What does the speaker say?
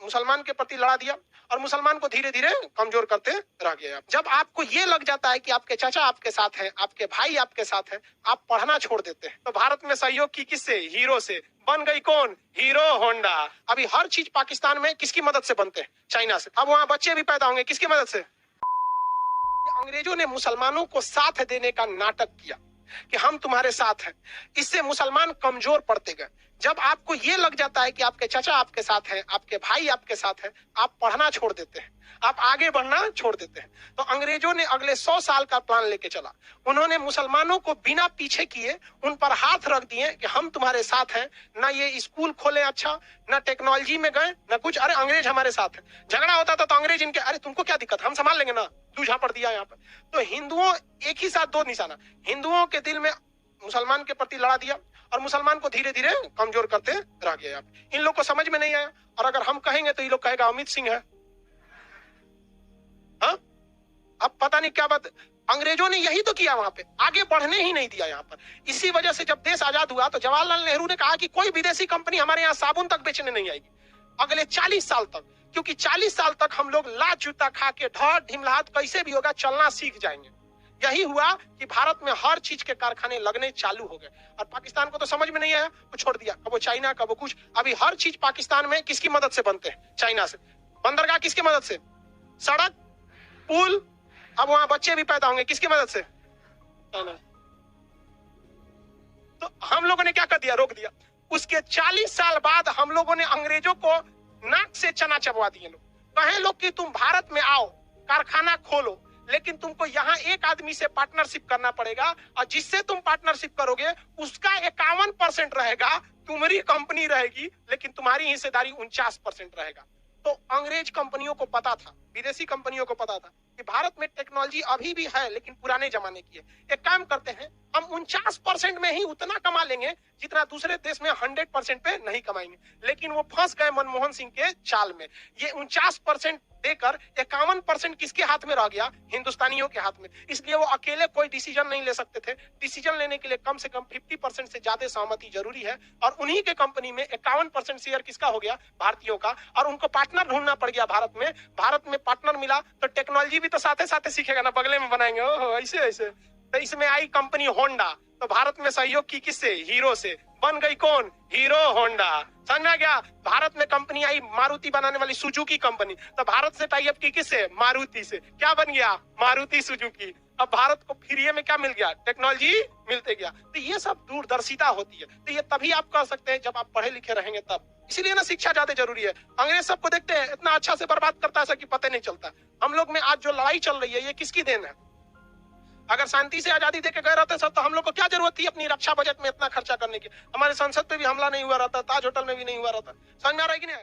मुसलमान के प्रति लड़ा दिया और मुसलमान को धीरे धीरे कमजोर करते रह गए। जब आपको ये लग जाता है कि आपके चाचा आपके साथ हैं, आपके भाई आपके साथ हैं, आप पढ़ना छोड़ देते हैं। तो भारत में सहयोग की किससे? हीरो से। बन गई कौन? Hero Honda. अभी हर चीज पाकिस्तान में किसकी मदद से बनते हैं? चाइना से। अब वहां बच्चे भी पैदा होंगे किसकी मदद से? अंग्रेजों ने मुसलमानों को साथ देने का नाटक किया कि हम तुम्हारे साथ हैं। इससे मुसलमान कमजोर पड़ते गए। जब आपको ये लग जाता है कि आपके चाचा आपके साथ हैं, आपके भाई आपके साथ हैं, आप पढ़ना छोड़ देते हैं, आप आगे बढ़ना छोड़ देते हैं। तो अंग्रेजों ने अगले 100 साल का प्लान लेके चला। उन्होंने मुसलमानों को बिना पीछे किए उन पर हाथ रख दिए कि हम तुम्हारे साथ हैं। ना ये स्कूल खोले अच्छा, ना टेक्नोलॉजी में गए, ना कुछ। अरे अंग्रेज हमारे साथ है। झगड़ा होता था तो अंग्रेज इनके, अरे तुमको क्या दिक्कत, हम संभाल लेंगे ना, तू झापड़ दिया यहाँ पर। तो हिंदुओं एक ही साथ दो निशाना, हिंदुओं के दिल में मुसलमान के प्रति लड़ा दिया और मुसलमान को धीरे धीरे कमजोर करते रह गए। आप इन लोग को समझ में नहीं आया, और अगर हम कहेंगे तो ये लोग कहेगा अमित सिंह है। हाँ, अब पता नहीं क्या बात। अंग्रेजों ने यही तो किया, वहां पे आगे बढ़ने ही नहीं दिया यहाँ पर। इसी वजह से जब देश आजाद हुआ तो जवाहरलाल नेहरू ने कहा कि कोई विदेशी कंपनी हमारे यहाँ साबुन तक बेचने नहीं आएगी अगले 40 साल तक, क्योंकि 40 साल तक हम लोग लात जूता खा के ढाट ढिमलाहट कैसे भी होगा चलना सीख जाएंगे। यही हुआ कि भारत में हर चीज के कारखाने लगने चालू हो गए। और पाकिस्तान को तो समझ में नहीं आया, वो छोड़ दिया, कब वो चाइना कब वो कुछ। अभी हर चीज पाकिस्तान में किसकी मदद से बनते हैं? चाइना से। बंदरगाह किसकी मदद से? सड़क, पुल। अब वहां बच्चे भी पैदा होंगे किसकी मदद से? तो हम लोगों ने क्या कर दिया? रोक दिया। उसके 40 साल बाद हम लोगों ने अंग्रेजों को नाक से चना चबवा दिए। लोग कहे लोग कि तुम भारत में आओ, कारखाना खोलो, लेकिन तुमको यहाँ एक आदमी से पार्टनरशिप करना पड़ेगा, और जिससे तुम पार्टनरशिप करोगे उसका 51% रहेगा, तुम्हारी कंपनी रहेगी, लेकिन तुम्हारी हिस्सेदारी 49% रहेगा। तो अंग्रेज कंपनियों को पता था, विदेशी कंपनियों को पता था कि भारत में टेक्नोलॉजी अभी भी है लेकिन पुराने जमाने की है। एक काम करते हैं, हम 49% में ही उतना कमा लेंगे जितना दूसरे देश में 100% पे नहीं कमाएंगे। लेकिन वो फंस गए मनमोहन सिंह के चाल में। ये 49% देकर 51% किसके हाथ में रह गया? हिंदुस्तानियों के हाथ में। इसलिए वो अकेले कोई डिसीजन नहीं ले सकते थे। डिसीजन लेने के लिए कम से कम 50% से ज्यादा सहमति जरूरी है, और उन्हीं के कंपनी में 51% शेयर किसका हो गया? भारतीयों का। और उनको पार्टनर ढूंढना पड़ गया भारत में। भारत में पार्टनर मिला तो टेक्नोलॉजी भी तो साथ साथ सीखेगा ना, बगले में बनाएंगे। ओहो, ऐसे ऐसे। तो इसमें आई कंपनी होंडा। तो भारत में सहयोग की किससे? हीरो से। बन गई कौन? Hero Honda. समझ में आ गया? भारत में कंपनी आई मारुति बनाने वाली, सुजुकी कंपनी। तो भारत से टाई अप की किससे? मारुति से। क्या बन गया? मारुति सुजुकी। अब भारत को फ्री में क्या मिल गया? टेक्नोलॉजी मिलते गया। तो ये सब दूरदर्शिता होती है। तो ये तभी आप कर सकते हैं जब आप पढ़े लिखे रहेंगे तब। इसीलिए ना शिक्षा ज्यादा जरूरी है। अंग्रेज सबको देखते हैं इतना अच्छा से बर्बाद करता है सर कि पता नहीं चलता। हम लोग में आज जो लड़ाई चल रही है ये किसकी देन है? अगर शांति से आजादी देके गए रहते सर तो हम लोग को क्या जरूरत थी अपनी रक्षा बजट में इतना खर्चा करने की? हमारे संसद पे भी हमला नहीं हुआ रहता, ताज होटल में भी नहीं हुआ रहता। समझ में आ रहा है कि नहीं?